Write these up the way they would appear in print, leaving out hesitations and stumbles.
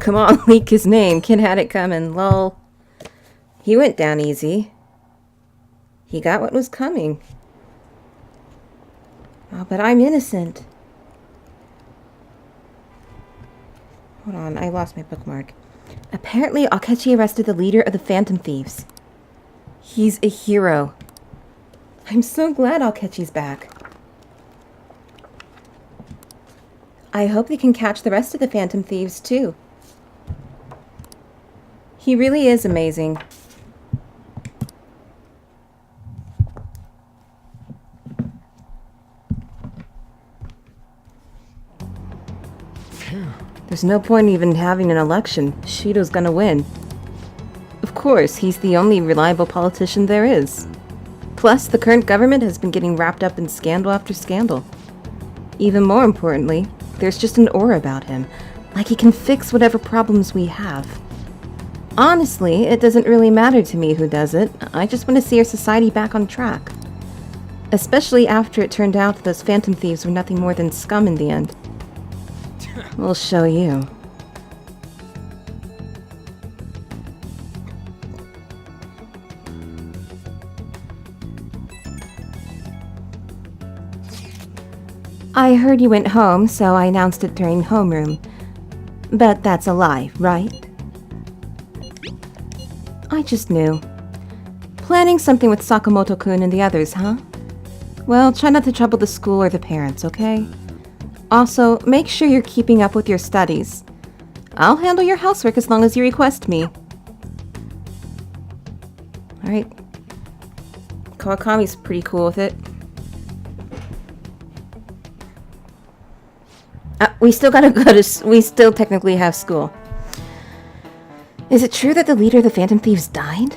come on, leak his name. Kid had it coming, lol. He went down easy. He got what was coming. Oh, but I'm innocent. Hold on, I lost my bookmark. Apparently, Akechi arrested the leader of the Phantom Thieves. He's a hero. I'm so glad Akechi's back. I hope they can catch the rest of the Phantom Thieves, too. He really is amazing. There's no point even having an election. Shido's gonna win. Of course, he's the only reliable politician there is. Plus, the current government has been getting wrapped up in scandal after scandal. Even more importantly, there's just an aura about him, like he can fix whatever problems we have. Honestly, it doesn't really matter to me who does it. I just want to see our society back on track. Especially after it turned out those Phantom Thieves were nothing more than scum in the end. We'll show you. I heard you went home, so I announced it during homeroom. But that's a lie, right? I just knew. Planning something with Sakamoto-kun and the others, huh? Well, try not to trouble the school or the parents, okay? Also, make sure you're keeping up with your studies. I'll handle your housework as long as you request me. Alright. Kawakami's pretty cool with it. We still gotta go to... We still technically have school. Is it true that the leader of the Phantom Thieves died?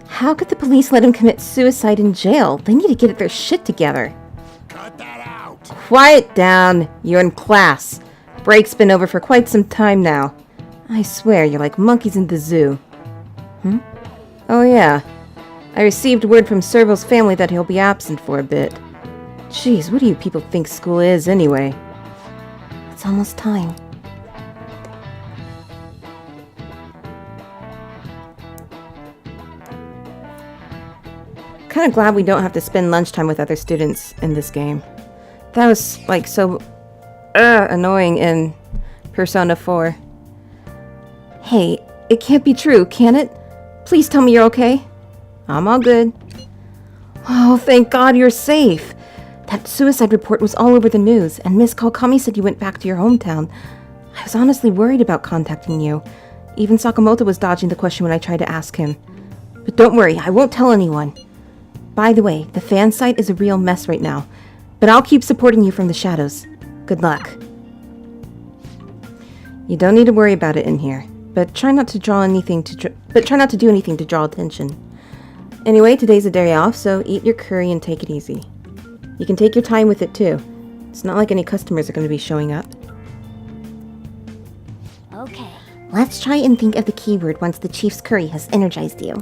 How could the police let him commit suicide in jail? They need to get their shit together. Cut that out. Quiet down. You're in class. Break's been over for quite some time now. I swear you're like monkeys in the zoo. Oh yeah. I received word from Serval's family that he'll be absent for a bit. Jeez, what do you people think school is anyway? It's almost time. Kind of glad we don't have to spend lunchtime with other students in this game. That was like so annoying in Persona 4. Hey, it can't be true, can it? Please tell me you're okay. I'm all good. Oh, thank God you're safe. That suicide report was all over the news, and Miss Kawakami said you went back to your hometown. I was honestly worried about contacting you. Even Sakamoto was dodging the question when I tried to ask him. But don't worry, I won't tell anyone. By the way, the fan site is a real mess right now, but I'll keep supporting you from the shadows. Good luck. You don't need to worry about it in here, but try not to do anything to draw attention. Anyway, today's a day off, so eat your curry and take it easy. You can take your time with it too. It's not like any customers are going to be showing up. Okay. Let's try and think of the keyword once the chief's curry has energized you.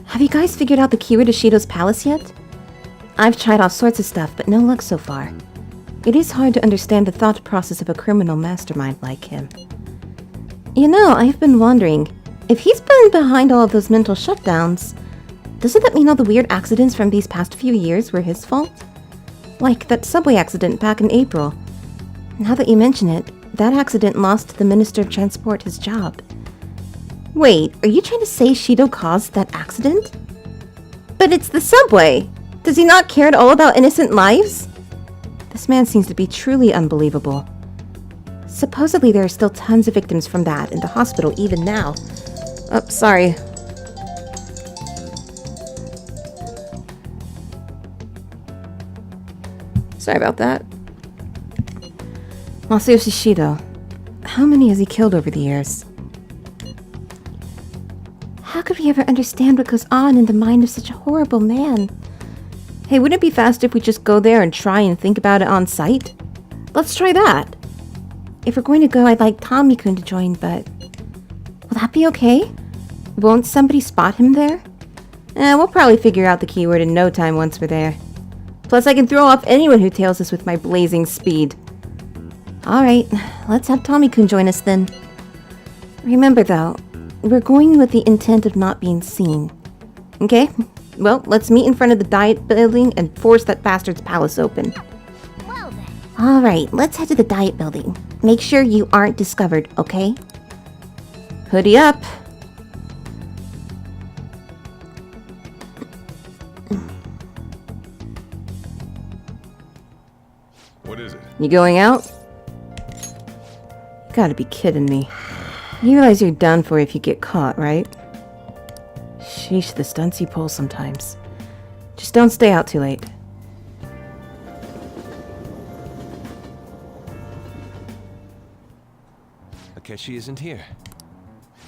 Have you guys figured out the keyword to Shido's palace yet? I've tried all sorts of stuff, but no luck so far. It is hard to understand the thought process of a criminal mastermind like him. You know, I've been wondering, if he's been behind all of those mental shutdowns, doesn't that mean all the weird accidents from these past few years were his fault? Like that subway accident back in April. Now that you mention it, that accident lost the Minister of Transport his job. Wait, are you trying to say Shido caused that accident? But it's the subway! Does he not care at all about innocent lives? This man seems to be truly unbelievable. Supposedly there are still tons of victims from that in the hospital even now. Oh, sorry. Sorry about that. Masayoshi Shido. How many has he killed over the years? How could we ever understand what goes on in the mind of such a horrible man? Hey, wouldn't it be faster if we just go there and try and think about it on site? Let's try that. If we're going to go, I'd like Tommy-kun to join, but... will that be okay? Won't somebody spot him there? We'll probably figure out the keyword in no time once we're there. Plus, I can throw off anyone who tails us with my blazing speed. Alright, let's have Tommy-kun join us then. Remember though, we're going with the intent of not being seen. Okay? Well, let's meet in front of the Diet Building and force that bastard's palace open. Well then. Alright, let's head to the Diet Building. Make sure you aren't discovered, okay? Hoodie up! What is it? You going out? You gotta be kidding me. You realize you're done for if you get caught, right? Sheesh, the stunts you pull sometimes. Just don't stay out too late. Akechi isn't here.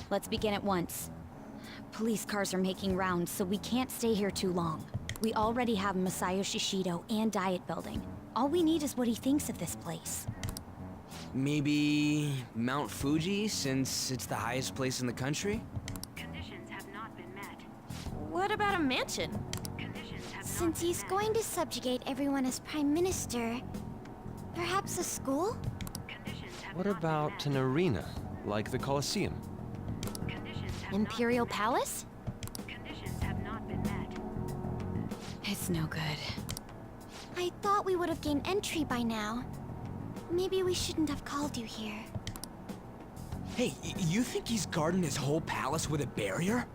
Let's begin at once. Police cars are making rounds, so we can't stay here too long. We already have Masayoshi Shido and Diet Building. All we need is what he thinks of this place. Maybe Mount Fuji, since it's the highest place in the country? Conditions have not been met. What about a mansion? Conditions have not Since been he's met. going to subjugate everyone as Prime Minister, perhaps a school? Conditions have What not been about met. an arena, like the Colosseum? Conditions have Imperial not been Palace? met. Conditions have not been met. It's no good. I thought we would have gained entry by now. Maybe we shouldn't have called you here. Hey, you think he's guarding his whole palace with a barrier?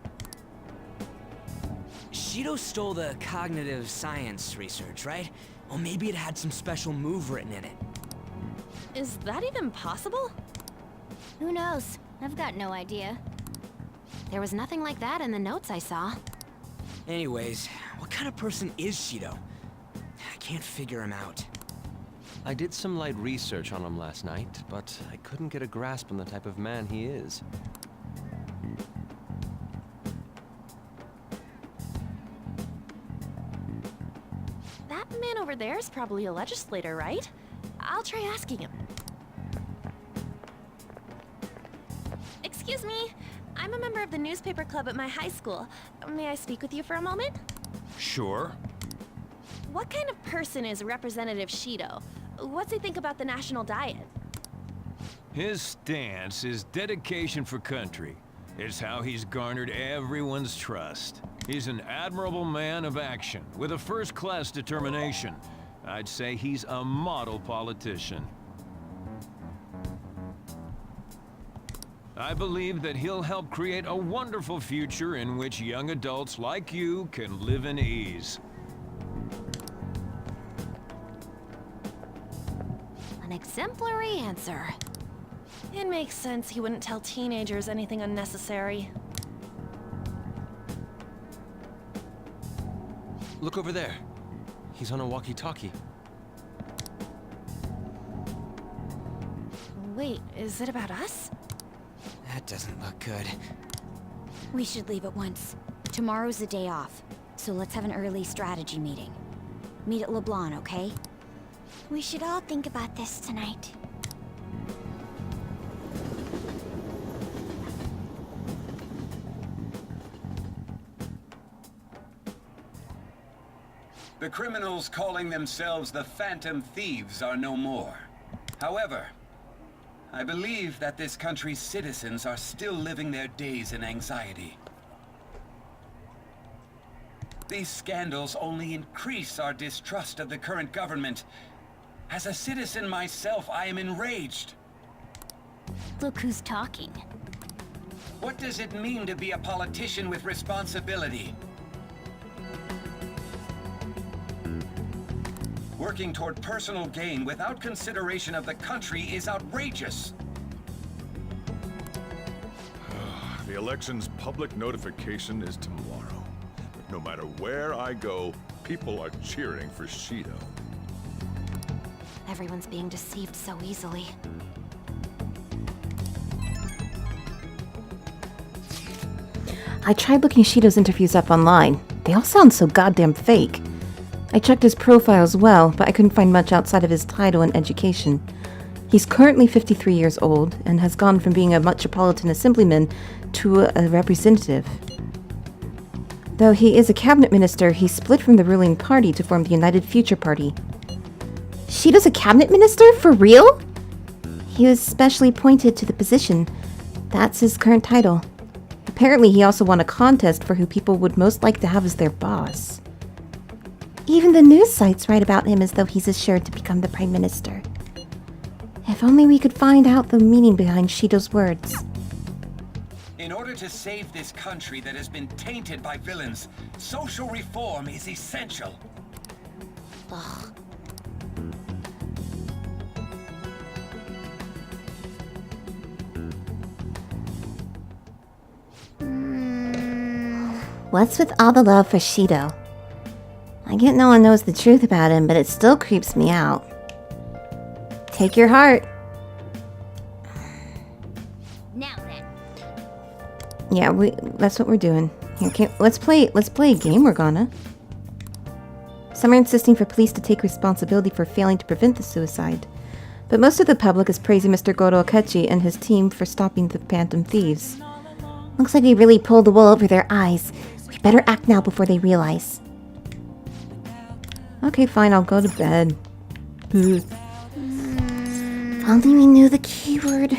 Shido stole the cognitive science research, right? Well, maybe it had some special move written in it. Is that even possible? Who knows? I've got no idea. There was nothing like that in the notes I saw. Anyways, what kind of person is Shido? I can't figure him out. I did some light research on him last night, but I couldn't get a grasp on the type of man he is. That man over there is probably a legislator, right? I'll try asking him. Excuse me. I'm a member of the newspaper club at my high school. May I speak with you for a moment? Sure. What kind of person is Representative Shido? What's he think about the national diet? His stance is dedication for country. It's how he's garnered everyone's trust. He's an admirable man of action, with a first-class determination. I'd say he's a model politician. I believe that he'll help create a wonderful future in which young adults like you can live in ease. An exemplary answer. It makes sense he wouldn't tell teenagers anything unnecessary. Look over there. He's on a walkie-talkie. Wait, is it about us? That doesn't look good. We should leave at once. Tomorrow's the day off, so let's have an early strategy meeting. Meet at LeBlanc, okay? We should all think about this tonight. The criminals calling themselves the Phantom Thieves are no more. However, I believe that this country's citizens are still living their days in anxiety. These scandals only increase our distrust of the current government. As a citizen myself, I am enraged. Look who's talking. What does it mean to be a politician with responsibility? Working toward personal gain without consideration of the country is outrageous. The election's public notification is tomorrow. But no matter where I go, people are cheering for Shido. Everyone's being deceived so easily. I tried looking Shido's interviews up online. They all sound so goddamn fake. I checked his profile as well, but I couldn't find much outside of his title and education. He's currently 53 years old and has gone from being a metropolitan assemblyman to a representative. Though he is a cabinet minister, he split from the ruling party to form the United Future Party. Shido's a cabinet minister? For real? He was specially appointed to the position. That's his current title. Apparently, he also won a contest for who people would most like to have as their boss. Even the news sites write about him as though he's assured to become the Prime Minister. If only we could find out the meaning behind Shido's words. In order to save this country that has been tainted by villains, social reform is essential. Ugh. What's with all the love for Shido? I get no one knows the truth about him, but it still creeps me out. Take your heart. Now then. Yeah, that's what we're doing. Okay, let's play a game, we're gonna. Some are insisting for police to take responsibility for failing to prevent the suicide. But most of the public is praising Mr. Goro Akechi and his team for stopping the Phantom Thieves. Looks like we really pulled the wool over their eyes. We better act now before they realize. Okay, fine, I'll go to bed. If only we knew the keyword.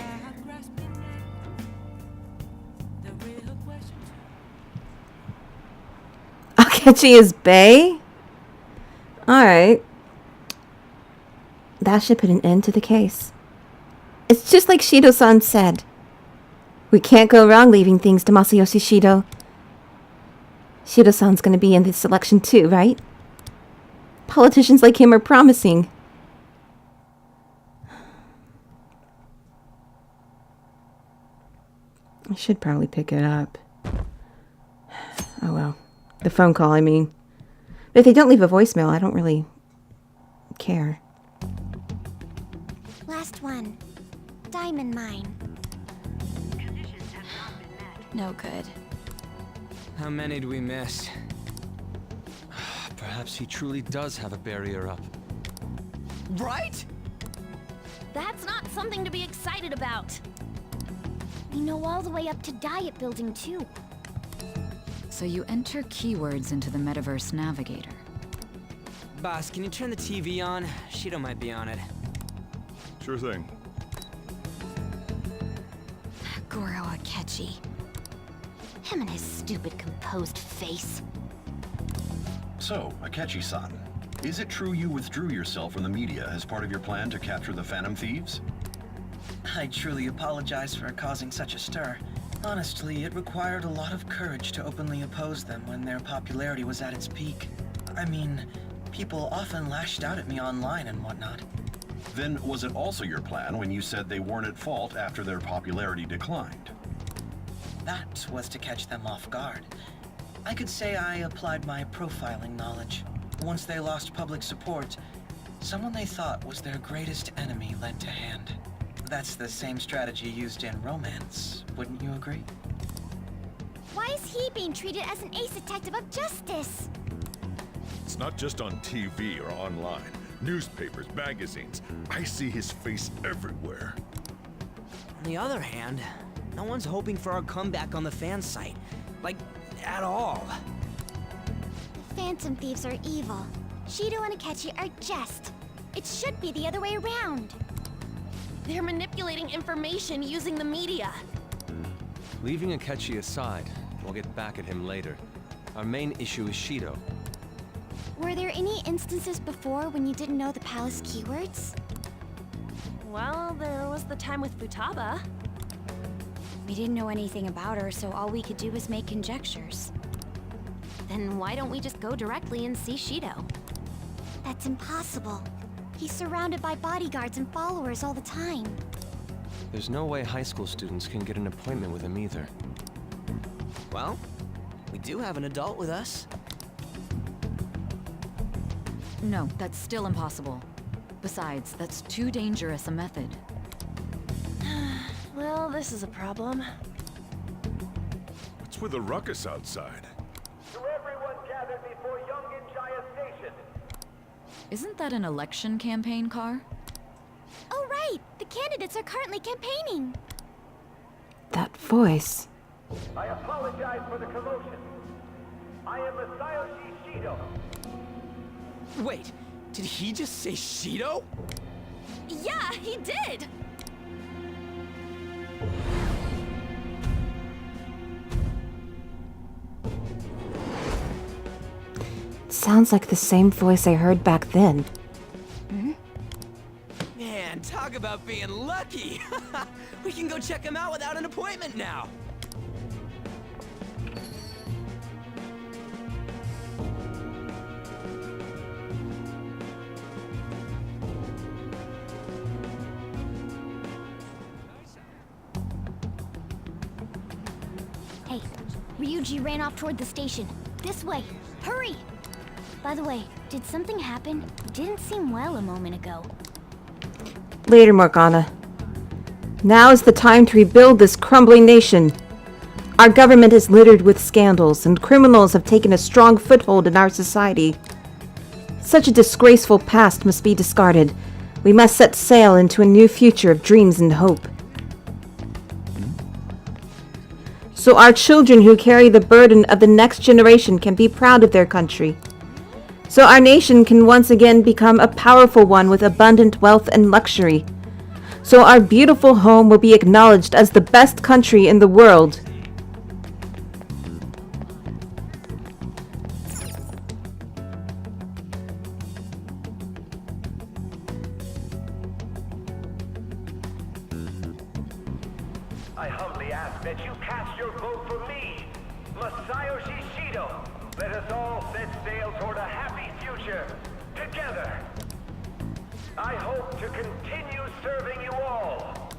Akechi is bae? Alright. That should put an end to the case. It's just like Shido-san said. We can't go wrong leaving things to Masayoshi Shido. Shido-san's gonna be in this election too, right? Politicians like him are promising. I should probably pick it up. Oh well. The phone call, I mean. But if they don't leave a voicemail, I don't really care. Last one. Diamond mine. Conditions have not been met. No good. How many do we miss? Perhaps he truly does have a barrier up. Right? That's not something to be excited about. We know all the way up to Diet Building, too. So you enter keywords into the Metaverse Navigator. Boss, can you turn the TV on? Shido might be on it. Sure thing. Goro Akechi. Him and his stupid composed face. So, Akechi-san, is it true you withdrew yourself from the media as part of your plan to capture the Phantom Thieves? I truly apologize for causing such a stir. Honestly, it required a lot of courage to openly oppose them when their popularity was at its peak. I mean, people often lashed out at me online and whatnot. Then was it also your plan when you said they weren't at fault after their popularity declined? That was to catch them off guard. I could say I applied my profiling knowledge. Once they lost public support, someone they thought was their greatest enemy lent a hand. That's the same strategy used in romance, wouldn't you agree? Why is he being treated as an ace detective of justice? It's not just on TV or online. Newspapers, magazines. I see his face everywhere. On the other hand, no one's hoping for our comeback on the fan site. Like, at all. The Phantom Thieves are evil. Shido and Akechi are just. It should be the other way around. They're manipulating information using the media. Leaving Akechi aside, we'll get back at him later. Our main issue is Shido. Were there any instances before when you didn't know the palace keywords? Well, there was the time with Futaba. We didn't know anything about her, so all we could do was make conjectures. Then why don't we just go directly and see Shido? That's impossible. He's surrounded by bodyguards and followers all the time. There's no way high school students can get an appointment with him either. Well, we do have an adult with us. No, that's still impossible. Besides, that's too dangerous a method. Well, this is a problem. What's with the ruckus outside? To everyone gathered before Yongen-Jaya Station. Isn't that an election campaign car? Oh right! The candidates are currently campaigning! That voice. I apologize for the commotion. I am Masayoshi Shido. Wait, did he just say Shido? Yeah, he did! Sounds like the same voice I heard back then. Man, talk about being lucky! We can go check him out without an appointment now! Hey, Ryuji ran off toward the station. This way. Hurry! By the way, did something happen? Didn't seem well a moment ago. Later, Morgana. Now is the time to rebuild this crumbling nation. Our government is littered with scandals, and criminals have taken a strong foothold in our society. Such a disgraceful past must be discarded. We must set sail into a new future of dreams and hope. So our children who carry the burden of the next generation can be proud of their country. So our nation can once again become a powerful one with abundant wealth and luxury. So our beautiful home will be acknowledged as the best country in the world. I humbly ask that you cast your vote for me, Masayoshi Shido. Let us all set sail toward a happy future, together. I hope to continue serving you all.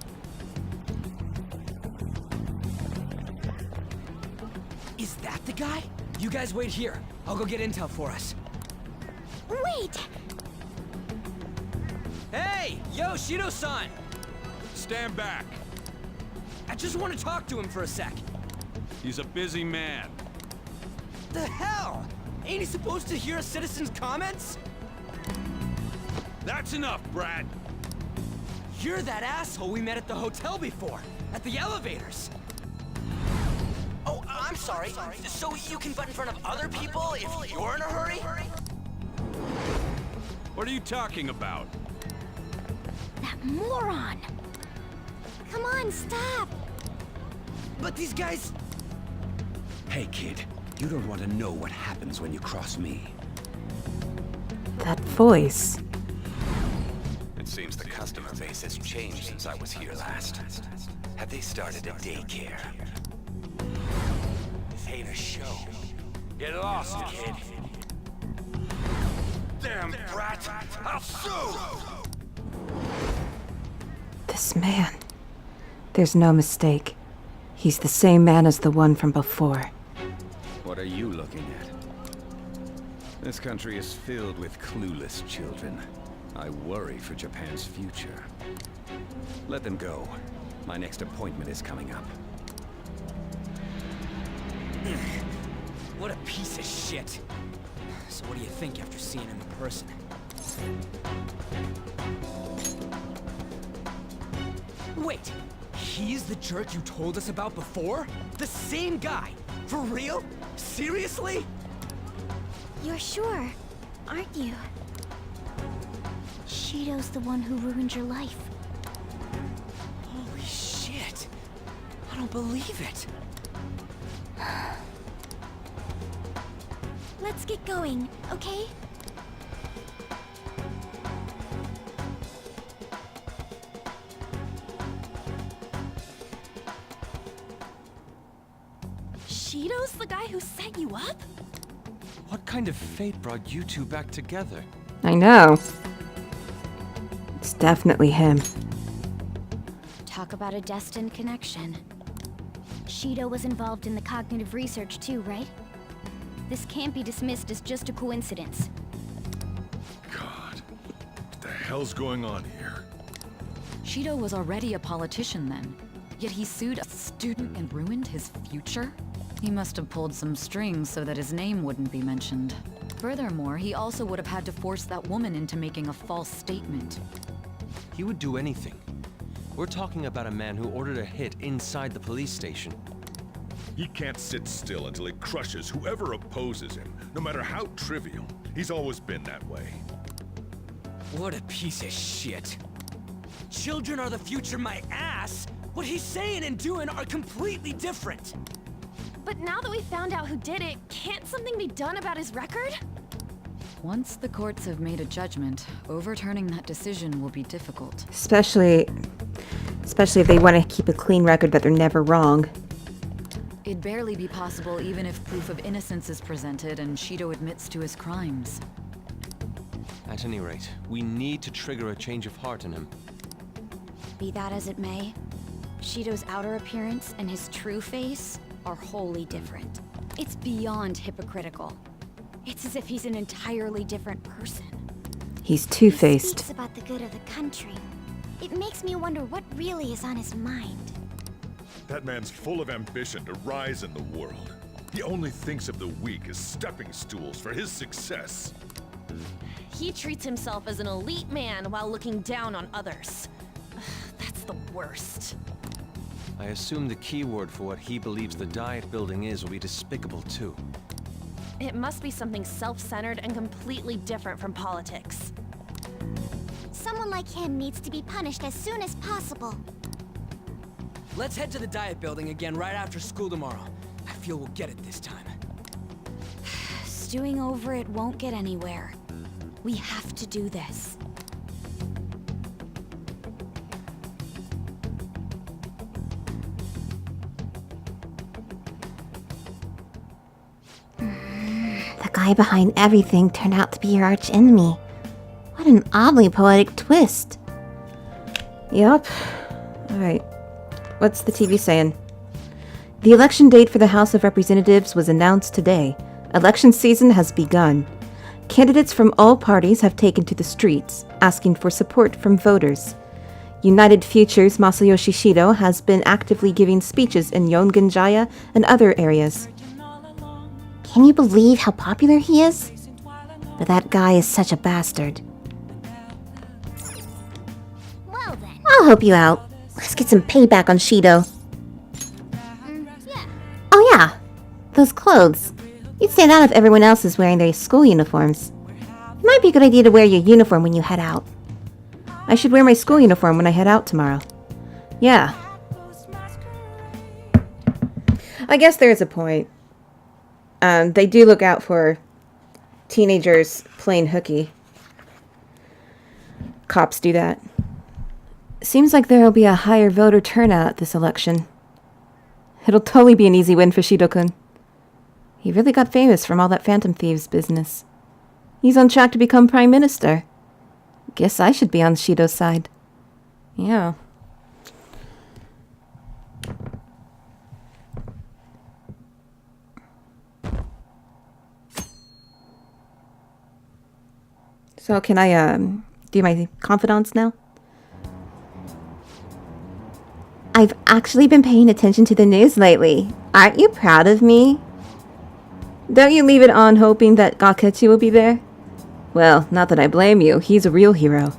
Is that the guy? You guys wait here. I'll go get intel for us. Wait! Hey! Yo, Shido-san! Stand back. I just want to talk to him for a sec. He's a busy man. The hell? Ain't he supposed to hear a citizen's comments? That's enough, Brad. You're that asshole we met at the hotel before, at the elevators. Oh, I'm sorry. So you can butt in front of other people if you're in a hurry? What are you talking about? That moron! Come on, stop! But these guys... Hey, kid. You don't want to know what happens when you cross me. That voice. It seems the customer base has changed since I was here last. Have they started a daycare? This ain't a show. Get lost, kid. Damn brat! I'll sue! This man. There's no mistake. He's the same man as the one from before. What are you looking at? This country is filled with clueless children. I worry for Japan's future. Let them go. My next appointment is coming up. What a piece of shit. So what do you think after seeing him in person? Wait, he's the jerk you told us about before? The same guy? For real? Seriously? You're sure, aren't you? Shido's the one who ruined your life. Holy shit. I don't believe it. Let's get going, okay? Shido's the guy who set you up? What kind of fate brought you two back together? I know. It's definitely him. Talk about a destined connection. Shido was involved in the cognitive research too, right? This can't be dismissed as just a coincidence. God, what the hell's going on here? Shido was already a politician then, yet he sued a student and ruined his future? He must have pulled some strings so that his name wouldn't be mentioned. Furthermore, he also would have had to force that woman into making a false statement. He would do anything. We're talking about a man who ordered a hit inside the police station. He can't sit still until he crushes whoever opposes him, no matter how trivial. He's always been that way. What a piece of shit. Children are the future, my ass! What he's saying and doing are completely different! But now that we found out who did it, can't something be done about his record? Once the courts have made a judgment, overturning that decision will be difficult. Especially if they want to keep a clean record that they're never wrong. It'd barely be possible even if proof of innocence is presented and Shido admits to his crimes. At any rate, we need to trigger a change of heart in him. Be that as it may, Shido's outer appearance and his true face are wholly different. It's beyond hypocritical. It's as if he's an entirely different person. He's two-faced. He speaks about the good of the country. It makes me wonder what really is on his mind. That man's full of ambition to rise in the world. He only thinks of the weak as stepping stools for his success. He treats himself as an elite man while looking down on others. That's the worst. I assume the keyword for what he believes the diet building is will be despicable too. It must be something self-centered and completely different from politics. Someone like him needs to be punished as soon as possible. Let's head to the diet building again right after school tomorrow. I feel we'll get it this time. Stewing over it won't get anywhere. We have to do this. The guy behind everything turned out to be your arch enemy. What an oddly poetic twist. Yup. Alright. What's the TV saying? The election date for the House of Representatives was announced today. Election season has begun. Candidates from all parties have taken to the streets, asking for support from voters. United Future's Masayoshi Shido has been actively giving speeches in Yongenjaya and other areas. Can you believe how popular he is? But that guy is such a bastard. Well then. I'll help you out. Let's get some payback on Shido. Yeah. Oh yeah, those clothes. You'd stand out if everyone else is wearing their school uniforms. It might be a good idea to wear your uniform when you head out. I should wear my school uniform when I head out tomorrow. Yeah. I guess there is a point. They do look out for teenagers playing hooky. Cops do that. Seems like there will be a higher voter turnout this election. It'll totally be an easy win for Shido-kun. He really got famous from all that Phantom Thieves business. He's on track to become Prime Minister. Guess I should be on Shido's side. Yeah. So can I, do my confidants now? I've actually been paying attention to the news lately. Aren't you proud of me? Don't you leave it on hoping that Akechi will be there? Well, not that I blame you. He's a real hero.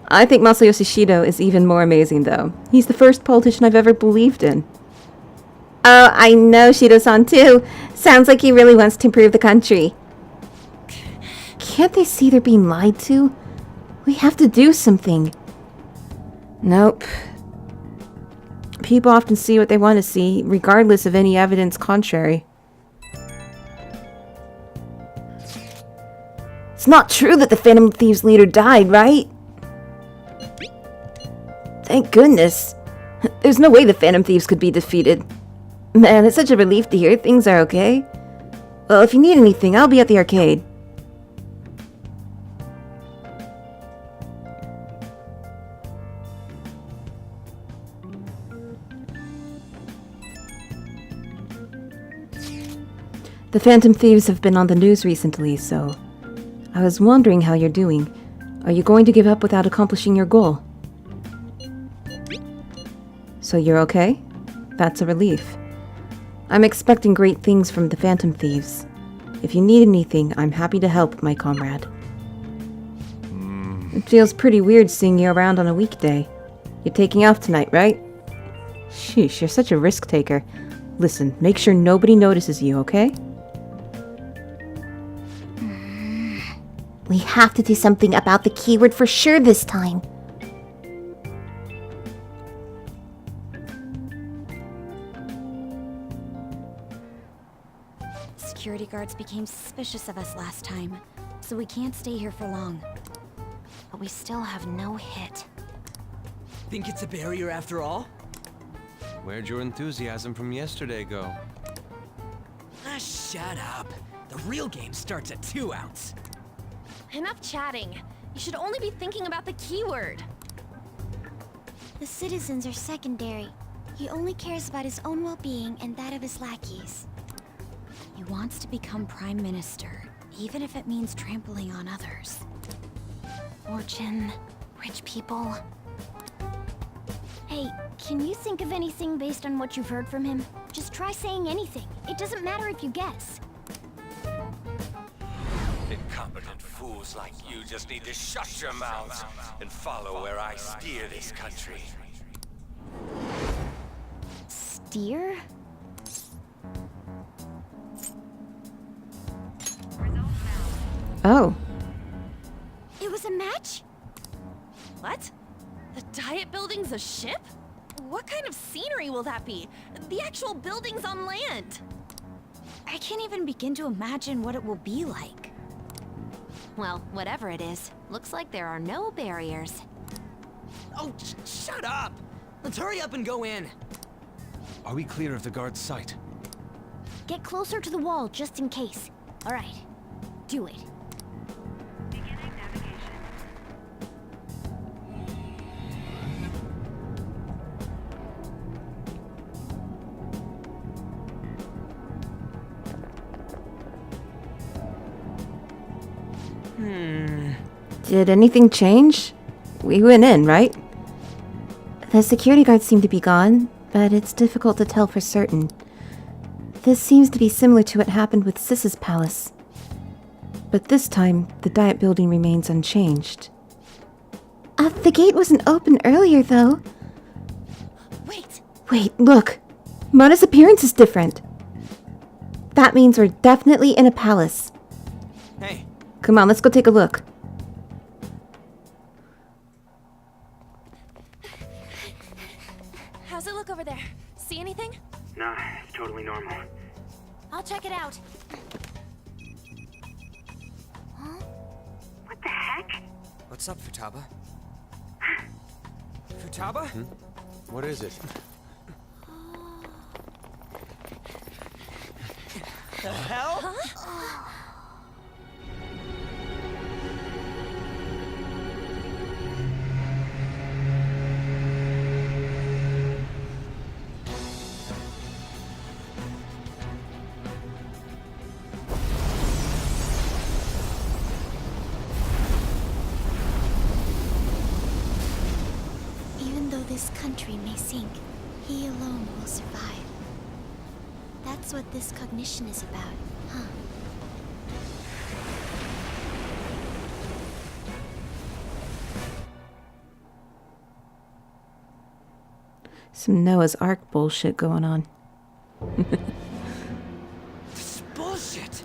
I think Masayoshi Shido is even more amazing, though. He's the first politician I've ever believed in. Oh, I know Shido-san, too. Sounds like he really wants to improve the country. Can't they see they're being lied to? We have to do something. Nope. People often see what they want to see, regardless of any evidence contrary. It's not true that the Phantom Thieves leader died, right? Thank goodness. There's no way the Phantom Thieves could be defeated. Man, it's such a relief to hear things are okay. Well, if you need anything, I'll be at the arcade. The Phantom Thieves have been on the news recently, so I was wondering how you're doing. Are you going to give up without accomplishing your goal? So you're okay? That's a relief. I'm expecting great things from the Phantom Thieves. If you need anything, I'm happy to help, my comrade. It feels pretty weird seeing you around on a weekday. You're taking off tonight, right? Sheesh, you're such a risk taker. Listen, make sure nobody notices you, okay? We have to do something about the keyword for sure this time. Security guards became suspicious of us last time, so we can't stay here for long. But we still have no hit. Think it's a barrier after all? Where'd your enthusiasm from yesterday go? Ah, shut up. The real game starts at 2 ounce. Enough chatting. You should only be thinking about the keyword. The citizens are secondary. He only cares about his own well-being and that of his lackeys. He wants to become Prime Minister, even if it means trampling on others. Fortune, rich people. Hey, can you think of anything based on what you've heard from him? Just try saying anything. It doesn't matter if you guess. Incompetent fools like you just need to shut your mouths and follow where I steer this country. Steer? Oh. It was a match? What? The Diet Building's a ship? What kind of scenery will that be? The actual building's on land. I can't even begin to imagine what it will be like. Well, whatever it is, looks like there are no barriers. Oh, shut up! Let's hurry up and go in. Are we clear of the guard's sight? Get closer to the wall just in case. All right, do it. Beginning navigation. Did anything change? We went in, right? The security guards seem to be gone, but it's difficult to tell for certain. This seems to be similar to what happened with Sis's palace. But this time, the Diet Building remains unchanged. The gate wasn't open earlier, though. Wait, look! Mona's appearance is different. That means we're definitely in a palace. Hey. Come on, let's go take a look. How's it look over there? See anything? Nah, it's totally normal. I'll check it out. What the heck? What's up, Futaba? Futaba? What is it? The hell? Even though this country may sink, he alone will survive. That's what this cognition is about, huh? Some Noah's Ark bullshit going on. This is bullshit!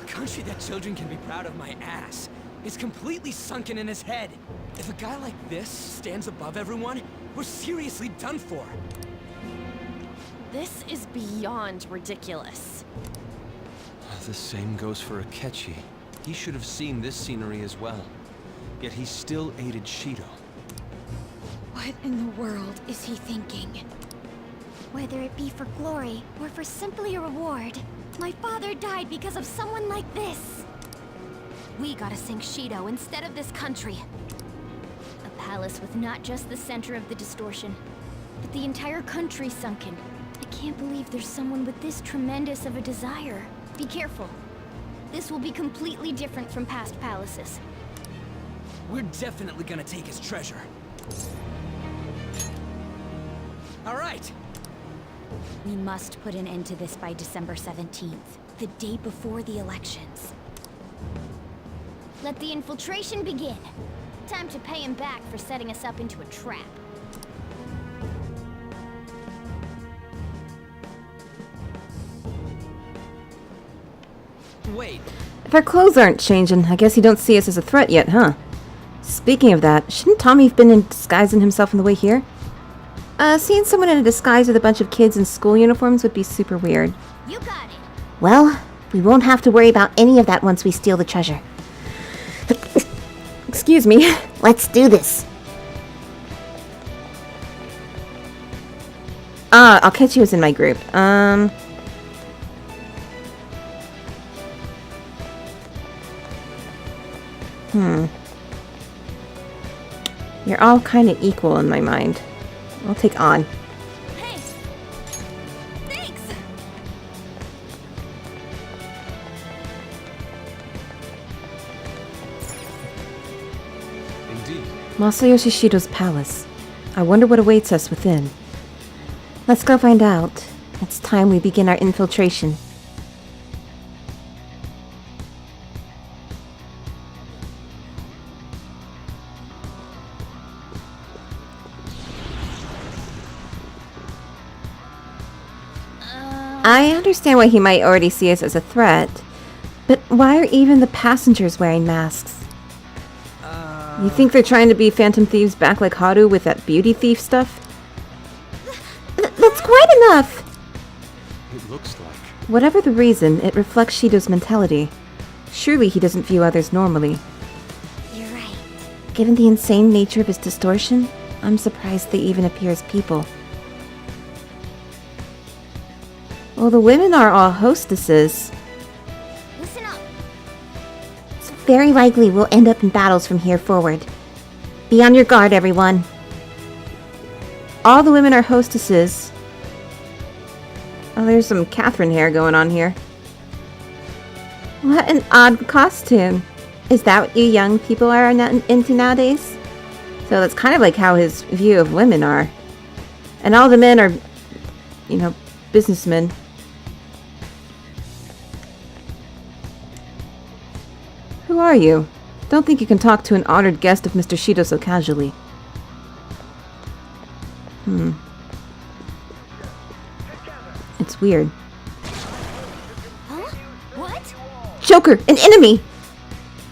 A country that children can be proud of my ass is completely sunken in his head. If a guy like this stands above everyone, we're seriously done for. This is beyond ridiculous. The same goes for Akechi. He should have seen this scenery as well. Yet he still aided Shido. What in the world is he thinking? Whether it be for glory or for simply a reward, my father died because of someone like this. We gotta sink Shido instead of this country. A palace with not just the center of the distortion, but the entire country sunken. I can't believe there's someone with this tremendous of a desire. Be careful. This will be completely different from past palaces. We're definitely gonna take his treasure. All right. We must put an end to this by December 17th, the day before the elections. Let the infiltration begin. Time to pay him back for setting us up into a trap. Wait. If our clothes aren't changing, I guess you don't see us as a threat yet, huh? Speaking of that, shouldn't Tommy have been disguising himself on the way here? Seeing someone in a disguise with a bunch of kids in school uniforms would be super weird. You got it. Well, we won't have to worry about any of that once we steal the treasure. Excuse me. Let's do this. Akechi was in my group. You're all kind of equal in my mind. I'll take on. Hey! Thanks! Indeed. Masayoshi Shido's palace. I wonder what awaits us within. Let's go find out. It's time we begin our infiltration. I understand why he might already see us as a threat, but why are even the passengers wearing masks? You think they're trying to be Phantom Thieves back like Haru with that beauty thief stuff? That's quite enough! It looks like. Whatever the reason, it reflects Shido's mentality. Surely he doesn't view others normally. You're right. Given the insane nature of his distortion, I'm surprised they even appear as people. Well, the women are all hostesses. Listen up. It's very likely we'll end up in battles from here forward. Be on your guard, everyone. All the women are hostesses. Oh, there's some Catherine hair going on here. What an odd costume. Is that what you young people are into nowadays? So that's kind of like how his view of women are. And all the men are, you know, businessmen. Who are you? Don't think you can talk to an honored guest of Mr. Shido so casually. It's weird. Huh? What? Joker! An enemy!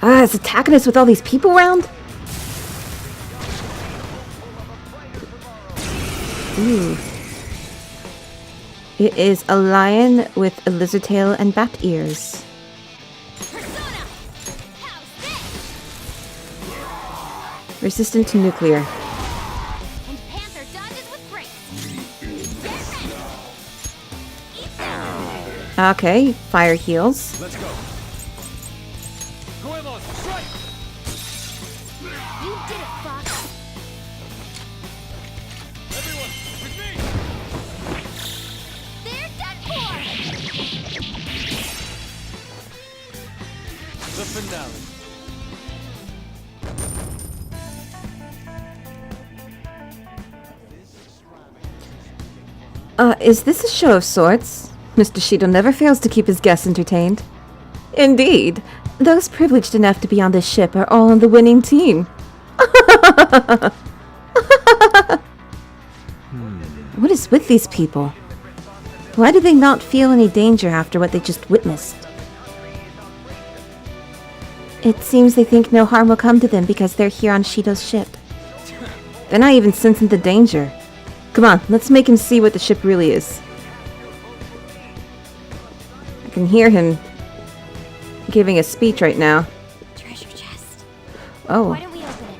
It's attacking us with all these people around? Ooh. It is a lion with a lizard tail and bat ears. Persona! How's this? Resistant to nuclear. And Panther dodges with grace. Get ready! Okay, fire heals. Let's go. Strike! You did it, Fox. Everyone, with me! They're done for! The finale. Is this a show of sorts? Mr. Shido never fails to keep his guests entertained. Indeed. Those privileged enough to be on this ship are all on the winning team. What is with these people? Why do they not feel any danger after what they just witnessed? It seems they think no harm will come to them because they're here on Shido's ship. They're not even sensing the danger. Come on, let's make him see what the ship really is. I can hear him giving a speech right now. Treasure chest. Oh. Why don't we open it?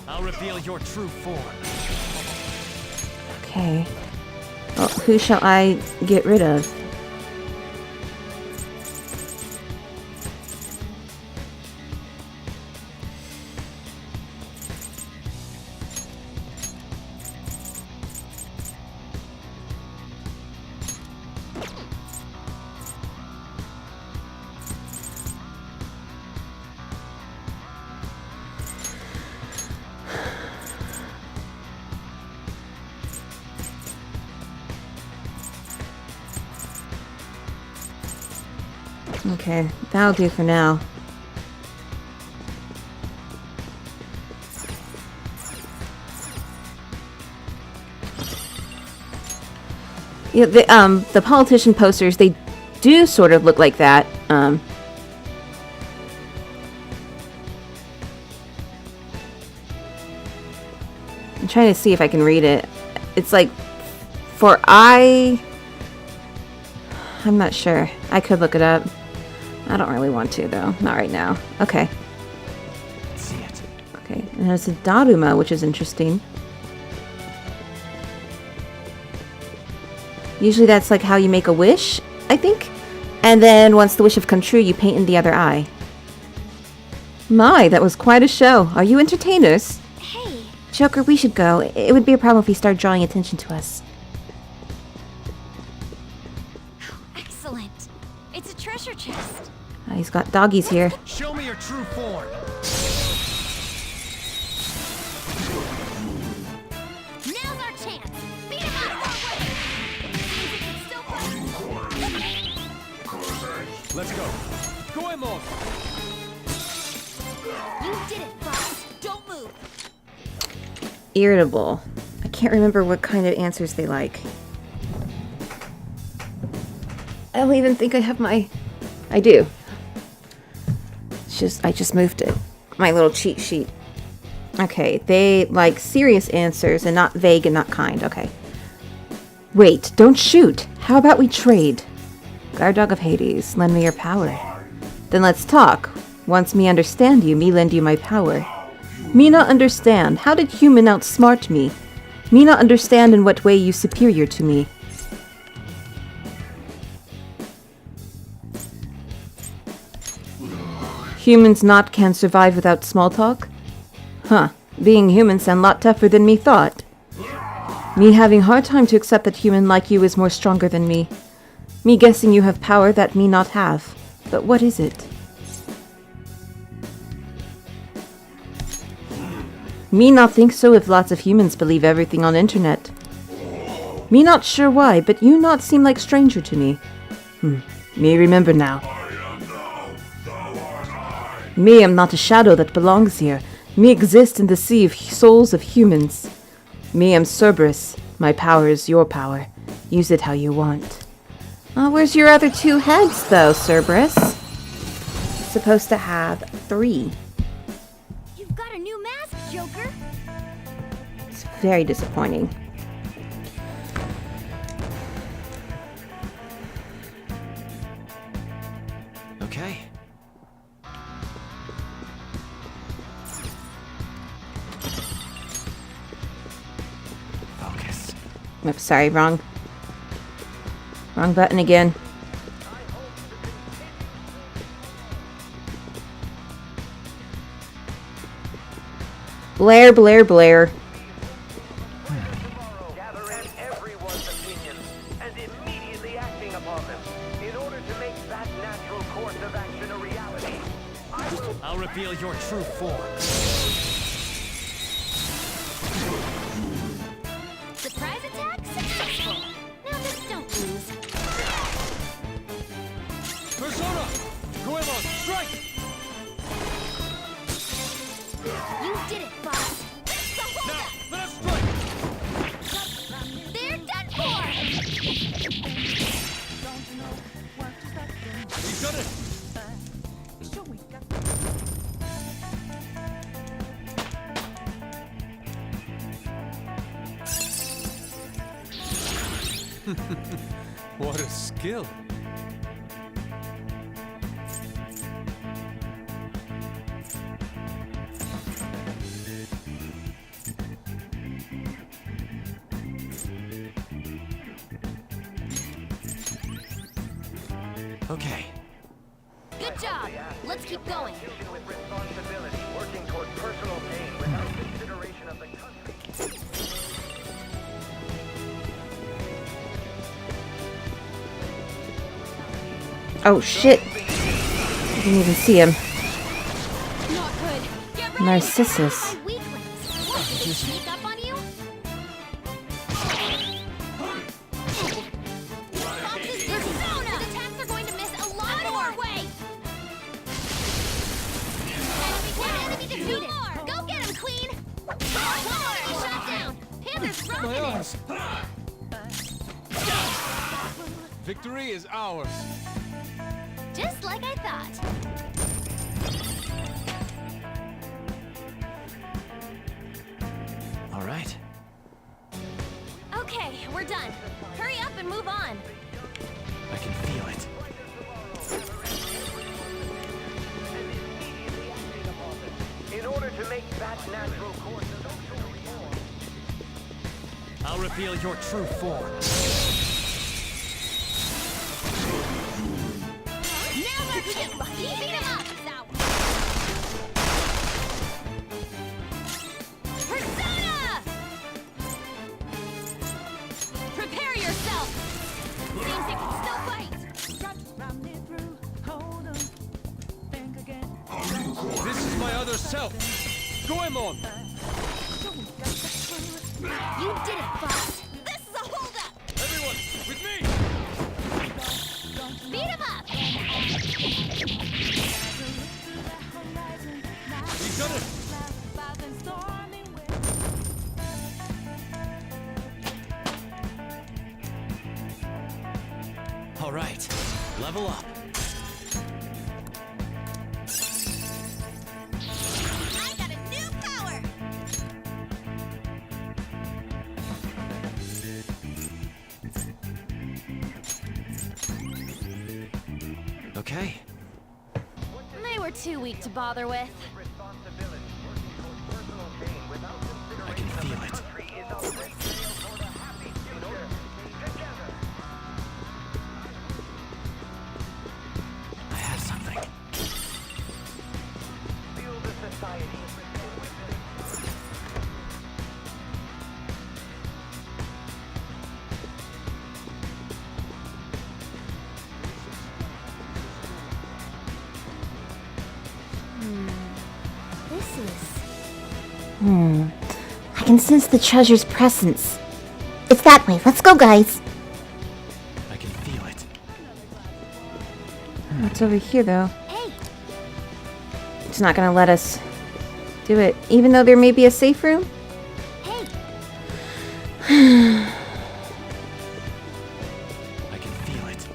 I'll reveal your true form. Okay. Well, who shall I get rid of? Okay, that'll do for now. Yeah, the politician posters, they do sort of look like that. I'm trying to see if I can read it. It's like, for I'm not sure. I could look it up. I don't really want to, though. Not right now. Okay. See it. Okay, and there's a Daruma, which is interesting. Usually that's like how you make a wish, I think. And then once the wish have come true, you paint in the other eye. My, that was quite a show. Are you entertainers? Hey. Joker, we should go. It would be a problem if he started drawing attention to us. Excellent. It's a treasure chest. He's got doggies here. Show me your true form. Now's our chance. Beat him up. Let's go. Goemon! You did it, boss. Don't move. Irritable. I can't remember what kind of answers they like. I don't even think I have my... I do. I just moved it. My little cheat sheet. Okay, they like serious answers and not vague and not kind. Okay. Wait, don't shoot. How about we trade? Guard dog of Hades, lend me your power. Then let's talk. Once me understand you, me lend you my power. Me not understand. How did human outsmart me? Me not understand in what way you superior to me. Humans not can survive without small talk? Huh. Being human sound lot tougher than me thought. Me having hard time to accept that human like you is more stronger than me. Me guessing you have power that me not have. But what is it? Me not think so if lots of humans believe everything on internet. Me not sure why, but you not seem like stranger to me. Me remember now. Me am not a shadow that belongs here. Me exist in the sea of souls of humans. Me am Cerberus. My power is your power. Use it how you want. Where's your other two heads, though, Cerberus? Supposed to have 3. You've got a new mask, Joker. It's very disappointing. Okay. Focus. Oops, sorry, wrong button again. Blair, Blair, Blair. Gathering everyone's opinions and immediately acting upon them in order to make that natural course of action a reality. I'll reveal your true form. Surprise attack successful. Now just don't lose. Persona! Goemon, strike! You did it, boss. Now, let us strike! They're done for. We've done it! What a skill! Okay. Good job. Let's keep going. With responsibility, working toward personal gain without consideration of the country. Oh shit! I didn't even see him. Not good. Get ready. Narcissus. Our weaklings. What, did they sneak up on you? Persona! The attacks are going to miss a lot of our way. Enemy defeated. Go get him, Queen. Shut down. Panther's rocking it. Victory is ours. Just like I thought. All right. Okay, we're done. Hurry up and move on. I can feel it. In order to make that natural course of I'll reveal your true form. Now let's get lucky. Beat him up. Persona! Prepare yourself. Seems it can still fight. This is my other self. Goemon! You did it, boss. This is a holdup. Everyone, with me! Beat him up. We got it! All right, level up. I got a new power. Okay. They were too weak to bother with. I can feel it. I have something. feel the society. This is... I can sense the treasure's presence. It's that way. Let's go, guys. I can feel it. What's over here, though? Hey, It's not gonna let us do it, even though there may be a safe room? hey. I can feel it.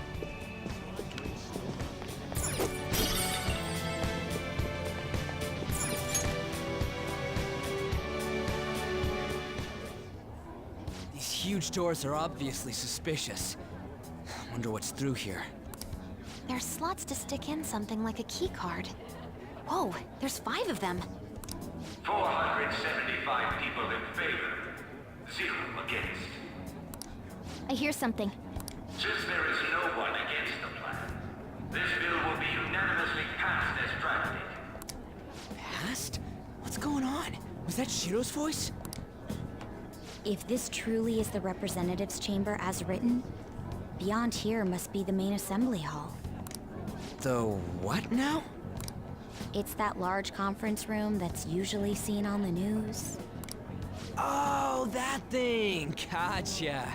These huge doors are obviously suspicious. Wonder what's through here. There's slots to stick in something like a key card. Whoa, there's 5 of them. 475 people in favor, 0 against. I hear something. Since there is no one against the plan, this bill will be unanimously passed as drafted. Past? What's going on? Was that Shido's voice? If this truly is the representatives' chamber as written, beyond here must be the main assembly hall. The what now? It's that large conference room that's usually seen on the news. Oh, that thing! Gotcha.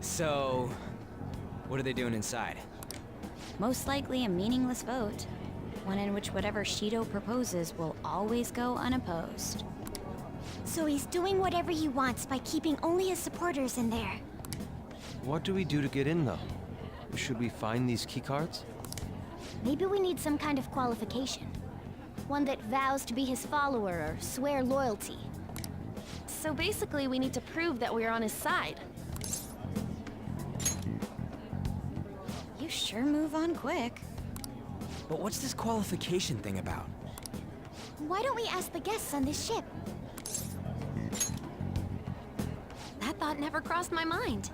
So, what are they doing inside? Most likely a meaningless vote. One in which whatever Shido proposes will always go unopposed. So he's doing whatever he wants by keeping only his supporters in there. What do we do to get in, though? Should we find these keycards? Maybe we need some kind of qualification. One that vows to be his follower or swear loyalty. So basically, we need to prove that we're on his side. You sure move on quick. But what's this qualification thing about? Why don't we ask the guests on this ship? That thought never crossed my mind.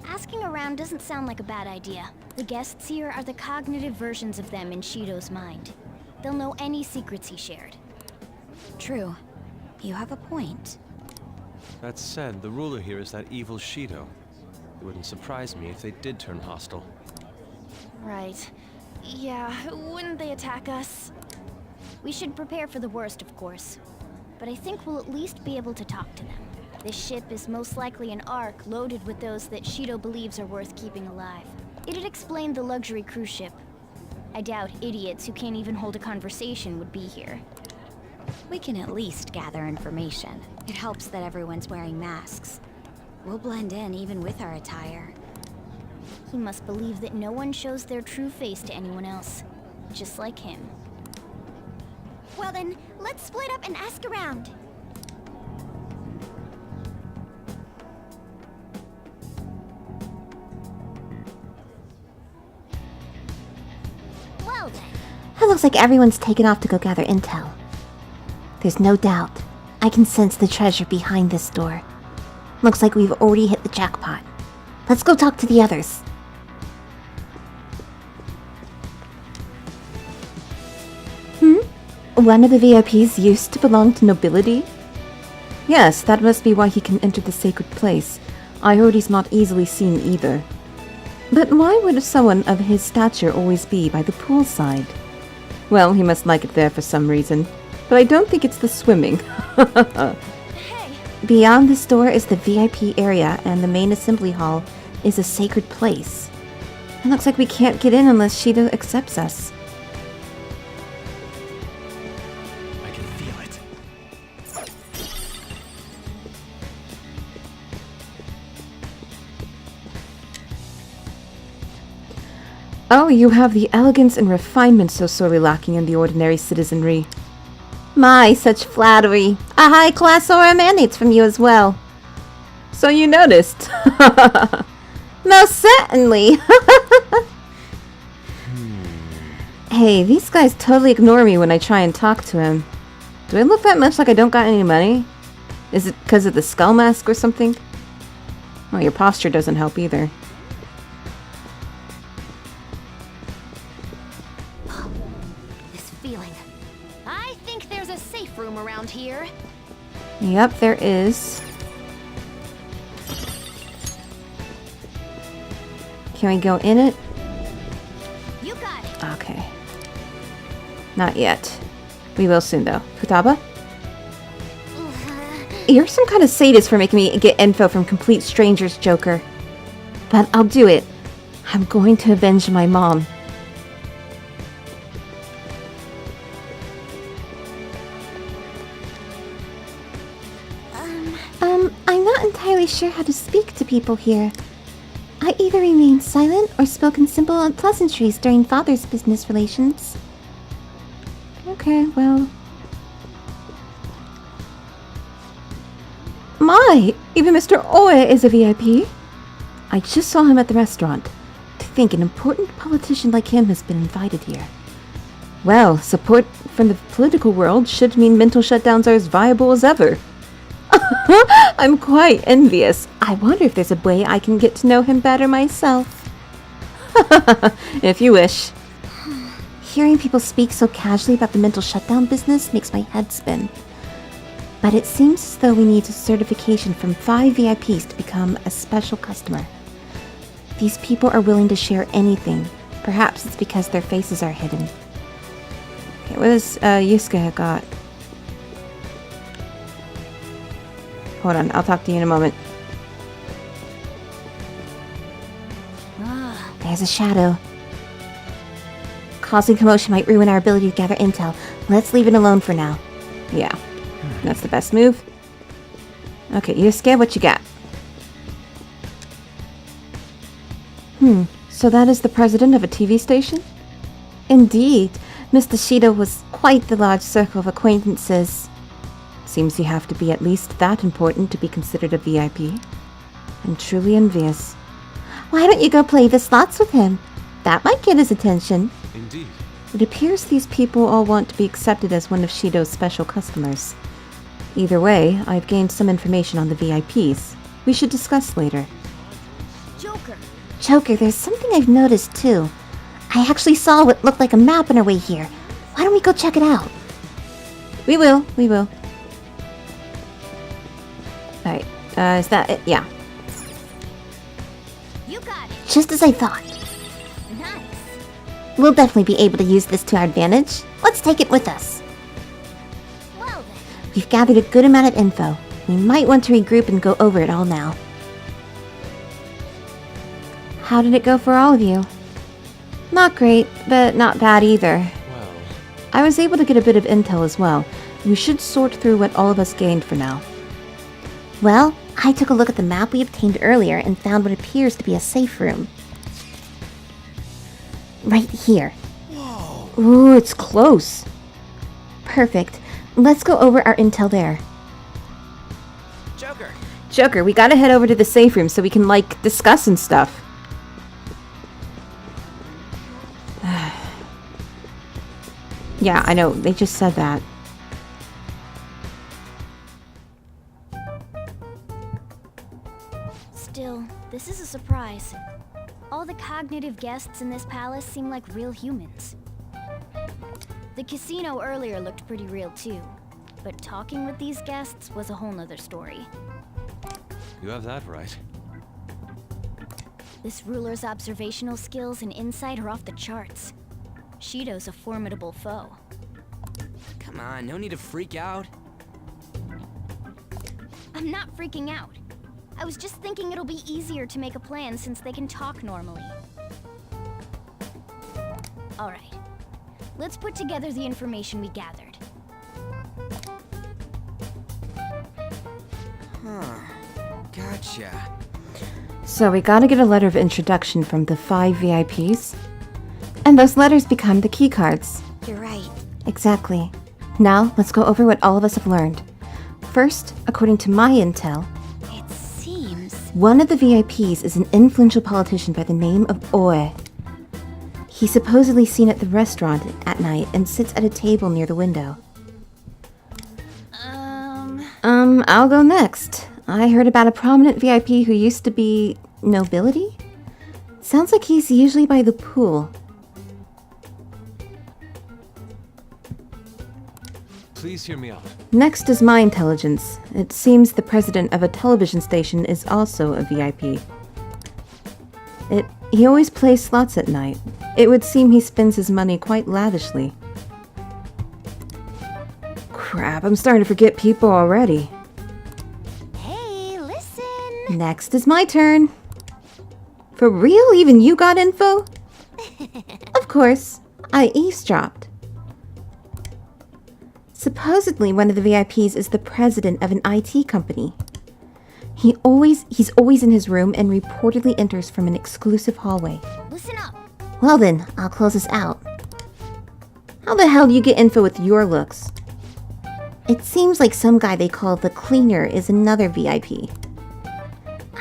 Asking around doesn't sound like a bad idea. The guests here are the cognitive versions of them in Shido's mind. They'll know any secrets he shared. True. You have a point. That said, the ruler here is that evil Shido. It wouldn't surprise me if they did turn hostile. Right. Yeah, wouldn't they attack us? We should prepare for the worst, of course. But I think we'll at least be able to talk to them. This ship is most likely an Ark loaded with those that Shido believes are worth keeping alive. It'd explain the luxury cruise ship. I doubt idiots who can't even hold a conversation would be here. We can at least gather information. It helps that everyone's wearing masks. We'll blend in even with our attire. He must believe that no one shows their true face to anyone else. Just like him. Well then, let's split up and ask around. Well then. It looks like everyone's taken off to go gather intel. There's no doubt. I can sense the treasure behind this door. Looks like we've already hit the jackpot. Let's go talk to the others. One of the VIPs used to belong to nobility? Yes, that must be why he can enter the sacred place. I heard he's not easily seen either. But why would someone of his stature always be by the poolside? Well, he must like it there for some reason. But I don't think it's the swimming. Beyond this door is the VIP area, and the main assembly hall is a sacred place. It looks like we can't get in unless Shido accepts us. I can feel it. Oh, you have the elegance and refinement so sorely lacking in the ordinary citizenry. My, such flattery. A high-class aura emanates from you as well. So you noticed. Most certainly. Hey, these guys totally ignore me when I try and talk to him. Do I look that much like I don't got any money? Is it because of the skull mask or something? Well, your posture doesn't help either. This feeling. I think there's a safe room around here. Yep, there is. Can we go in it? You got it. Okay. Not yet. We will soon, though. Futaba? You're some kind of sadist for making me get info from complete strangers, Joker. But I'll do it. I'm going to avenge my mom. I'm not entirely sure how to speak to people here. I either remained silent or spoken simple pleasantries during father's business relations. Okay, well... My! Even Mr. Oe is a VIP. I just saw him at the restaurant. To think an important politician like him has been invited here. Well, support from the political world should mean mental shutdowns are as viable as ever. I'm quite envious. I wonder if there's a way I can get to know him better myself. If you wish. Hearing people speak so casually about the mental shutdown business makes my head spin. But it seems as though we need a certification from 5 VIPs to become a special customer. These people are willing to share anything. Perhaps it's because their faces are hidden. Okay, what does Yusuke got? Hold on, I'll talk to you in a moment. There's a shadow. Causing commotion might ruin our ability to gather intel. Let's leave it alone for now. Yeah, that's the best move. Okay, Yusuke, what you got? So that is the president of a TV station? Indeed. Mr. Shido was quite the large circle of acquaintances. Seems you have to be at least that important to be considered a VIP. I'm truly envious. Why don't you go play the slots with him? That might get his attention. Indeed. It appears these people all want to be accepted as one of Shido's special customers. Either way, I've gained some information on the VIPs. We should discuss later. Joker, there's something I've noticed too. I actually saw what looked like a map on our way here. Why don't we go check it out? We will. Alright, is that it? Yeah. You got it. Just as I thought. Nice. We'll definitely be able to use this to our advantage. Let's take it with us. Well then. We've gathered a good amount of info. We might want to regroup and go over it all now. How did it go for all of you? Not great, but not bad either. Well, I was able to get a bit of intel as well. We should sort through what all of us gained for now. Well, I took a look at the map we obtained earlier and found what appears to be a safe room. Right here. Whoa. Ooh, it's close. Perfect. Let's go over our intel there. Joker. Joker, we gotta head over to the safe room so we can, like, discuss and stuff. Yeah, I know. They just said that. Still, this is a surprise. All the cognitive guests in this palace seem like real humans. The casino earlier looked pretty real too, but talking with these guests was a whole nother story. You have that right. This ruler's observational skills and insight are off the charts. Shido's a formidable foe. Come on, no need to freak out. I'm not freaking out. I was just thinking it'll be easier to make a plan since they can talk normally. Alright. Let's put together the information we gathered. Huh. Gotcha. So we gotta get a letter of introduction from the 5 VIPs. And those letters become the key cards. You're right. Exactly. Now, let's go over what all of us have learned. First, according to my intel, It seems... one of the VIPs is an influential politician by the name of Oe. He's supposedly seen at the restaurant at night and sits at a table near the window. I'll go next. I heard about a prominent VIP who used to be nobility? Sounds like he's usually by the pool. Please hear me out. Next is my intelligence. It seems the president of a television station is also a VIP. He always plays slots at night. It would seem he spends his money quite lavishly. Crap, I'm starting to forget people already. Hey, listen! Next is my turn. For real? Even you got info? Of course, I eavesdropped. Supposedly, one of the VIPs is the president of an IT company. He's always in his room and reportedly enters from an exclusive hallway. Listen up! Well then, I'll close this out. How the hell do you get info with your looks? It seems like some guy they call the Cleaner is another VIP.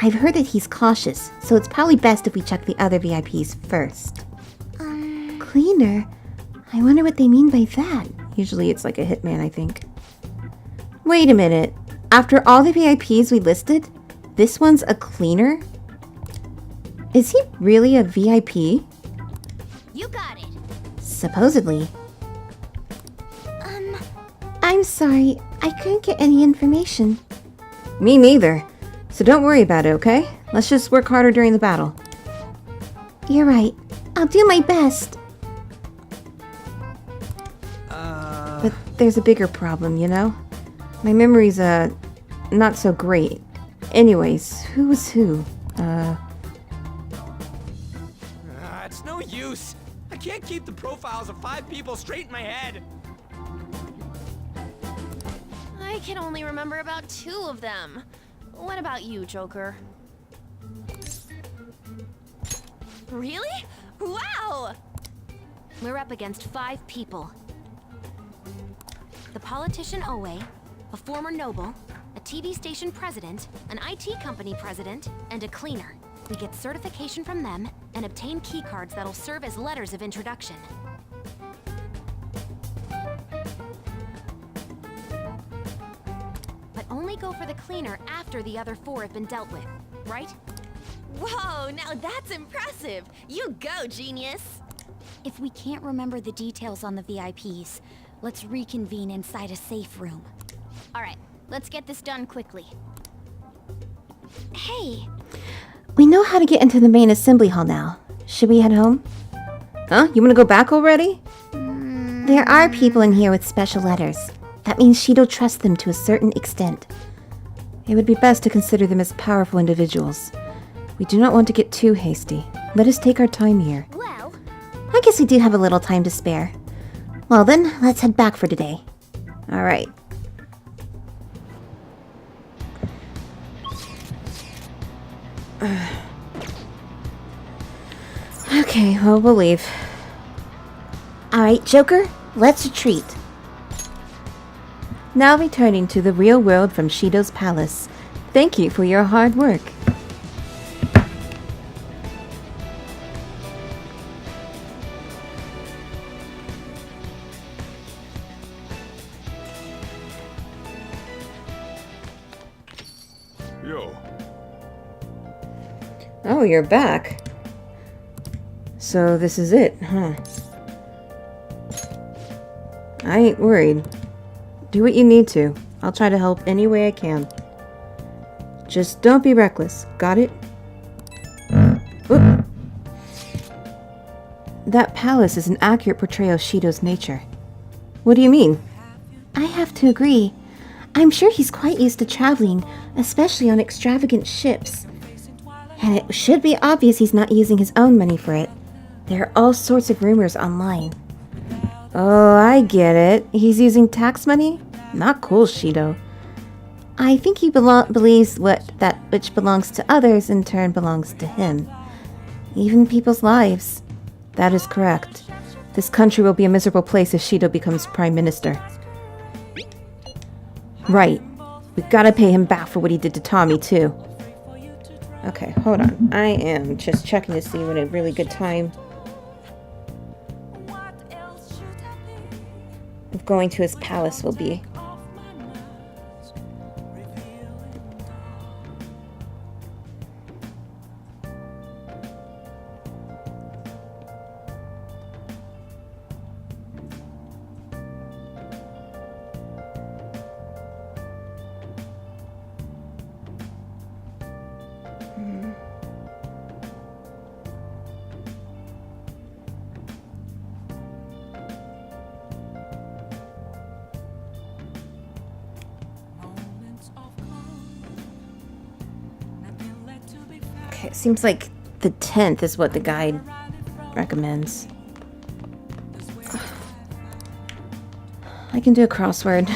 I've heard that he's cautious, so it's probably best if we check the other VIPs first. Cleaner? I wonder what they mean by that. Usually it's like a hitman, I think. Wait a minute. After all the VIPs we listed, this one's a cleaner? Is he really a VIP? You got it! Supposedly. I'm sorry, I couldn't get any information. Me neither. So don't worry about it, okay? Let's just work harder during the battle. You're right. I'll do my best. But there's a bigger problem, you know? My memory's, not so great. Anyways, who was who? It's no use. I can't keep the profiles of 5 people straight in my head. I can only remember about 2 of them. What about you, Joker? Really? Wow! We're up against 5 people. The politician Oe, a former noble, a TV station president, an IT company president, and a cleaner. We get certification from them and obtain keycards that'll serve as letters of introduction. But only go for the cleaner after the other 4 have been dealt with, right? Whoa, now that's impressive! You go, genius! If we can't remember the details on the VIPs, let's reconvene inside a safe room. Alright, let's get this done quickly. Hey! We know how to get into the main assembly hall now. Should we head home? Huh? You wanna go back already? There are people in here with special letters. That means Shido trusts them to a certain extent. It would be best to consider them as powerful individuals. We do not want to get too hasty. Let us take our time here. Well, I guess we do have a little time to spare. Well then, let's head back for today. Alright. Okay, well, we'll leave. Alright, Joker, let's retreat. Now returning to the real world from Shido's palace. Thank you for your hard work. Yo. Oh, you're back. So this is it, huh? I ain't worried. Do what you need to. I'll try to help any way I can. Just don't be reckless. Got it? Oop. That palace is an accurate portrayal of Shido's nature. What do you mean? I have to agree. I'm sure he's quite used to traveling, especially on extravagant ships. And it should be obvious he's not using his own money for it. There are all sorts of rumors online. Oh, I get it. He's using tax money? Not cool, Shido. I think he believes that which belongs to others in turn belongs to him. Even people's lives. That is correct. This country will be a miserable place if Shido becomes prime minister. Right. We gotta pay him back for what he did to Tommy, too. Okay, hold on. I am just checking to see when a really good time of going to his palace will be. Okay, it seems like the 10th is what the guide recommends. I can do a crossword.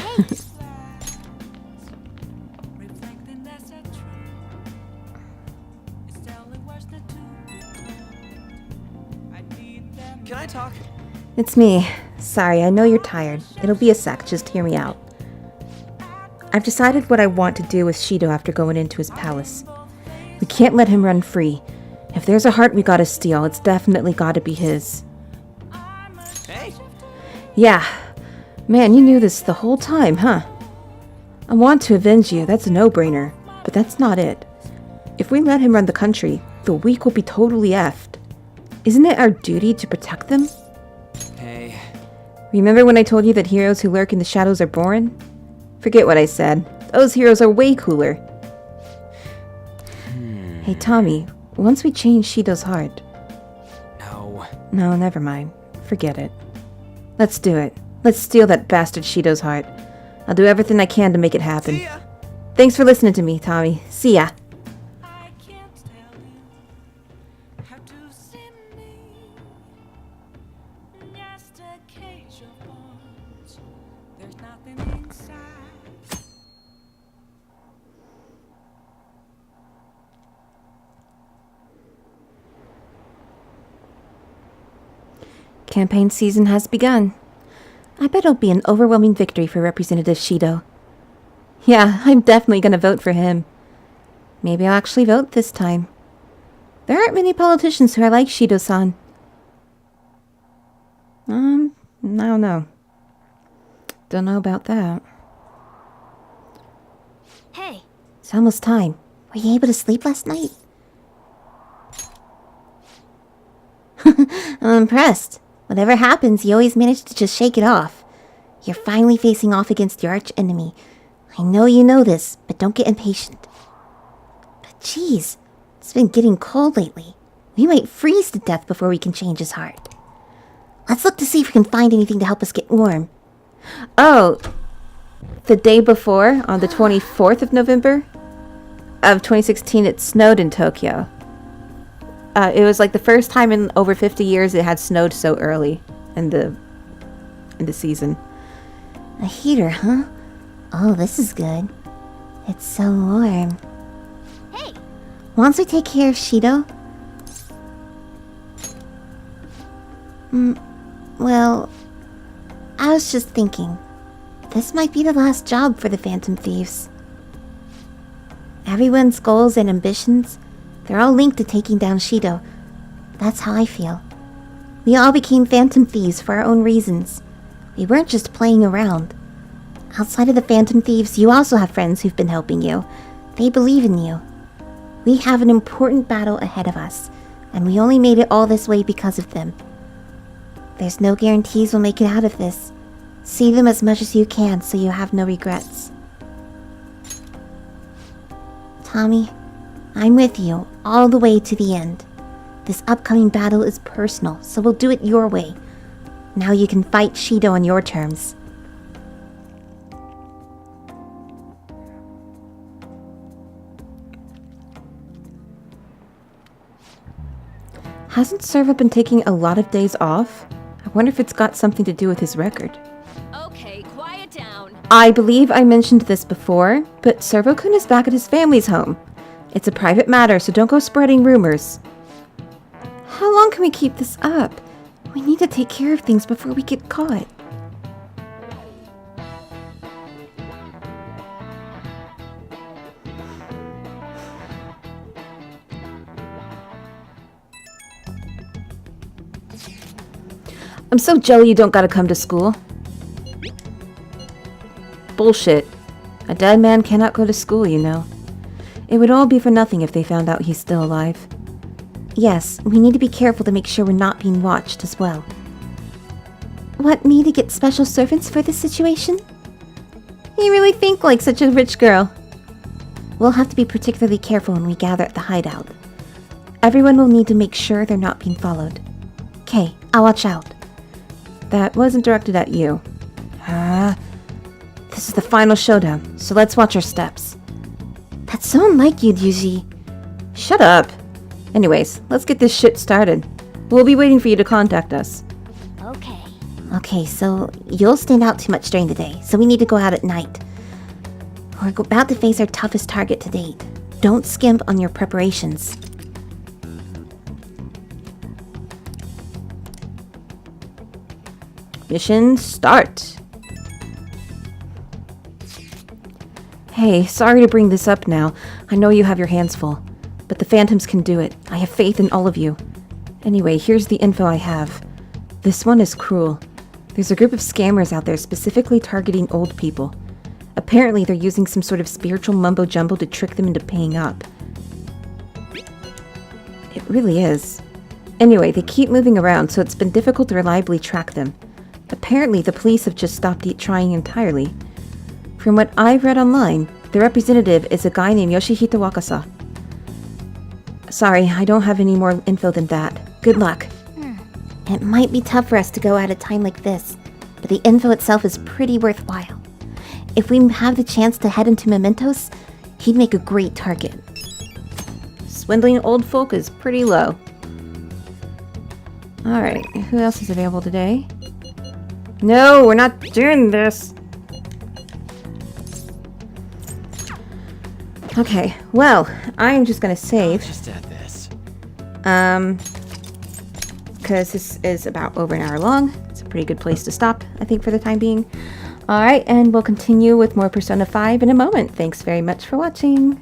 Can I talk? It's me. Sorry, I know you're tired. It'll be a sec, just hear me out. I've decided what I want to do with Shido after going into his palace. We can't let him run free. If there's a heart we gotta steal, it's definitely gotta be his. Hey! Yeah. Man, you knew this the whole time, huh? I want to avenge you, that's a no-brainer. But that's not it. If we let him run the country, the weak will be totally effed. Isn't it our duty to protect them? Hey. Remember when I told you that heroes who lurk in the shadows are born? Forget what I said. Those heroes are way cooler. Hey, Tommy, once we change Shido's heart... No. No, never mind. Forget it. Let's do it. Let's steal that bastard Shido's heart. I'll do everything I can to make it happen. See ya. Thanks for listening to me, Tommy. See ya. Campaign season has begun. I bet it'll be an overwhelming victory for Representative Shido. Yeah, I'm definitely gonna vote for him. Maybe I'll actually vote this time. There aren't many politicians who are like Shido-san. I don't know. Don't know about that. Hey. It's almost time. Were you able to sleep last night? I'm impressed. Whatever happens, you always manage to just shake it off. You're finally facing off against your arch enemy. I know you know this, but don't get impatient. But geez, it's been getting cold lately. We might freeze to death before we can change his heart. Let's look to see if we can find anything to help us get warm. Oh, the day before, on the 24th of November of 2016, it snowed in Tokyo. It was like the first time in over 50 years it had snowed so early in the season. A heater, huh? Oh, this is good. It's so warm. Hey! Once we take care of Shido... Well, I was just thinking, this might be the last job for the Phantom Thieves. Everyone's goals and ambitions, they're all linked to taking down Shido. That's how I feel. We all became Phantom Thieves for our own reasons. We weren't just playing around. Outside of the Phantom Thieves, you also have friends who've been helping you. They believe in you. We have an important battle ahead of us, and we only made it all this way because of them. There's no guarantees we'll make it out of this. See them as much as you can so you have no regrets. Tommy, I'm with you all the way to the end. This upcoming battle is personal, so we'll do it your way. Now you can fight Shido on your terms. Hasn't Servo been taking a lot of days off? I wonder if it's got something to do with his record. Okay, quiet down. I believe I mentioned this before, but Servo-kun is back at his family's home. It's a private matter, so don't go spreading rumors. How long can we keep this up? We need to take care of things before we get caught. I'm so jelly you don't gotta come to school. Bullshit. A dead man cannot go to school, you know. It would all be for nothing if they found out he's still alive. Yes, we need to be careful to make sure we're not being watched as well. Want me to get special servants for this situation? You really think like such a rich girl. We'll have to be particularly careful when we gather at the hideout. Everyone will need to make sure they're not being followed. Okay, I'll watch out. That wasn't directed at you. This is the final showdown, so let's watch our steps. That's so unlike you, Yuji. Shut up. Anyways, let's get this shit started. We'll be waiting for you to contact us. Okay. Okay, so you'll stand out too much during the day, so we need to go out at night. We're about to face our toughest target to date. Don't skimp on your preparations. Mission start. Hey, sorry to bring this up now. I know you have your hands full. But the Phantoms can do it. I have faith in all of you. Anyway, here's the info I have. This one is cruel. There's a group of scammers out there specifically targeting old people. Apparently, they're using some sort of spiritual mumbo-jumbo to trick them into paying up. It really is. Anyway, they keep moving around, so it's been difficult to reliably track them. Apparently, the police have just stopped trying entirely. From what I've read online, the representative is a guy named Yoshihito Wakasa. Sorry, I don't have any more info than that. Good luck. It might be tough for us to go at a time like this, but the info itself is pretty worthwhile. If we have the chance to head into Mementos, he'd make a great target. Swindling old folk is pretty low. Alright, who else is available today? No, we're not doing this. Okay, well, I'm just gonna save. Just at this. Because this is about over an hour long. It's a pretty good place to stop, I think, for the time being. Alright, and we'll continue with more Persona 5 in a moment. Thanks very much for watching.